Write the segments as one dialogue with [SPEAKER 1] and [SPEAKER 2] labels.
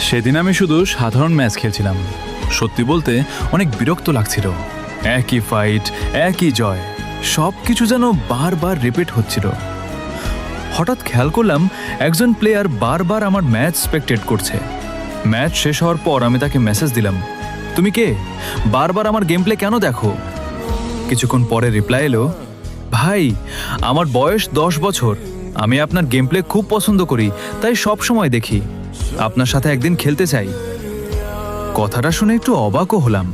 [SPEAKER 1] সেদিন আমি শুধু সাধারণ ম্যাচ খেলছিলাম। সত্যি বলতে অনেক বিরক্ত লাগছিল। একই ফাইট, একই জয়, সব কিছু যেন বারবার রিপিট হচ্ছিল। হঠাৎ খেয়াল করলাম একজন প্লেয়ার বারবার আমার ম্যাচ স্পেক্টেট করছে। ম্যাচ শেষ হওয়ার পর আমি তাকে মেসেজ দিলাম, তুমি কে, বারবার আমার গেম প্লে কেন দেখো? কিছুক্ষণ পরে রিপ্লাই এলো, ভাই আমার বয়স 10 বছর, আমি আপনার গেম প্লে খুব পছন্দ করি, তাই সব সময় দেখি, আপনার সাথে একদিন খেলতে চাই। কথাটা শুনে একটু অবাকও হলাম,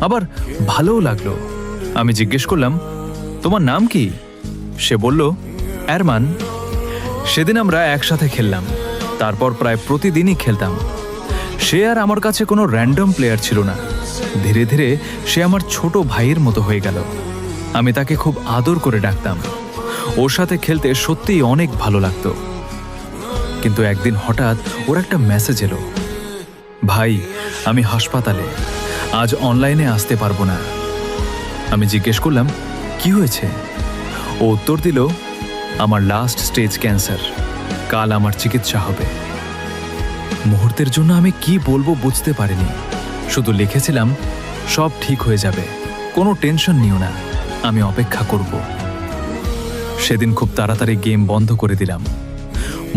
[SPEAKER 1] আবার ভালোও লাগলো। আমি জিজ্ঞেস করলাম, তোমার নাম কি? সে বলল, আরমান। সেদিন আমরা একসাথে খেললাম, তারপর প্রায় প্রতিদিনই খেলতাম। সে আর আমার কাছে কোনো র্যান্ডম প্লেয়ার ছিল না। ধীরে ধীরে সে আমার ছোট ভাইয়ের মতো হয়ে গেল। আমি তাকে খুব আদর করে ডাকতাম। ওর সাথে খেলতে সত্যিই অনেক ভালো লাগতো। কিন্তু একদিন হঠাৎ ওর একটা মেসেজ এলো, ভাই আমি হাসপাতালে, আজ অনলাইনে আসতে পারবো না। আমি জিজ্ঞেস করলাম, কি হয়েছে? ও উত্তর দিল, আমার লাস্ট স্টেজ ক্যান্সার, কাল আমার চিকিৎসা হবে। মুহূর্তের জন্য আমি কি বলবো বুঝতে পারিনি। শুধু লিখেছিলাম, সব ঠিক হয়ে যাবে, কোনো টেনশন নিও না, আমি অপেক্ষা করব। সেদিন খুব তাড়াতাড়ি গেম বন্ধ করে দিলাম।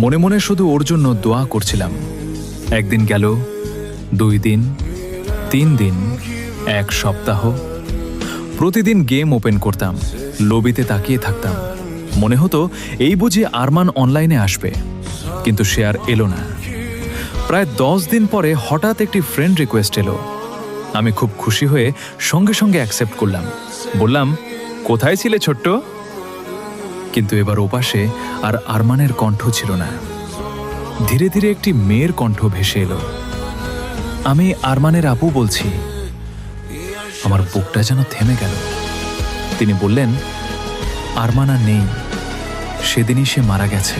[SPEAKER 1] মনে মনে শুধু ওর জন্য দোয়া করছিলাম। একদিন গেল, 2 দিন, 3 দিন, 1 সপ্তাহ। প্রতিদিন গেম ওপেন করতাম, লবিতে তাকিয়ে থাকতাম। মনে হতো এই বুঝি আরমান অনলাইনে আসবে, কিন্তু সে আর এলো না। প্রায় 10 দিন পরে হঠাৎ একটি ফ্রেন্ড রিকোয়েস্ট এলো। আমি খুব খুশি হয়ে সঙ্গে সঙ্গে অ্যাকসেপ্ট করলাম। বললাম, কোথায় ছিলে ছোট্ট? কিন্তু এবার ওপাশে আর আরমানের কণ্ঠ ছিল না। ধীরে ধীরে একটি মেয়ের কণ্ঠ ভেসে এলো, আমি আরমানের আপু বলছি। আমার বুকটা যেন থেমে গেল। তিনি বললেন, আরমান আর নেই, সেদিনই সে মারা গেছে।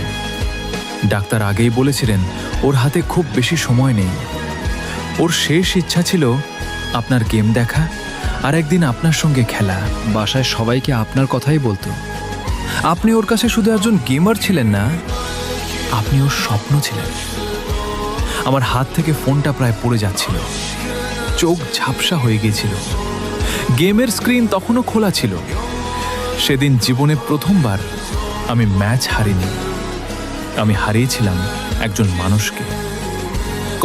[SPEAKER 1] ডাক্তার আগেই বলেছিলেন ওর হাতে খুব বেশি সময় নেই। ওর শেষ ইচ্ছা ছিল আপনার গেম দেখা আর একদিন আপনার সঙ্গে খেলা।
[SPEAKER 2] বাসায় সবাইকে আপনার কথাই বলতো। আপনি ওর কাছে শুধু একজন গেমার ছিলেন না,
[SPEAKER 1] আপনি ওর স্বপ্ন ছিলেন। আমার হাত থেকে ফোনটা প্রায় পড়ে যাচ্ছিল, চোখ ঝাপসা হয়ে গিয়েছিল। গেমের স্ক্রিন তখনও খোলা ছিল। সেদিন জীবনে প্রথমবার আমি ম্যাচ হারিনি, আমি হারিয়েছিলাম একজন মানুষকে।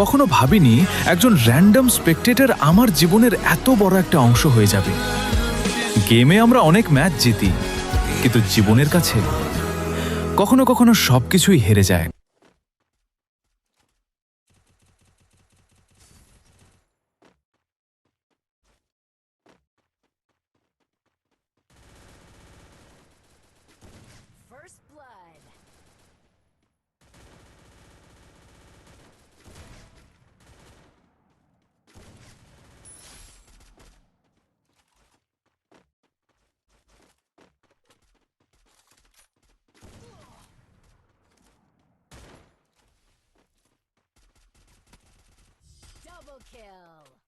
[SPEAKER 1] কখনো ভাবিনি একজন র্যান্ডম স্পেকটেটর আমার জীবনের এত বড় একটা অংশ হয়ে যাবে। গেমে আমরা অনেক ম্যাচ জিতি, কিন্তু জীবনের কাছে কখনো কখনো সবকিছুই হেরে যায়।
[SPEAKER 3] First blood. Double kill.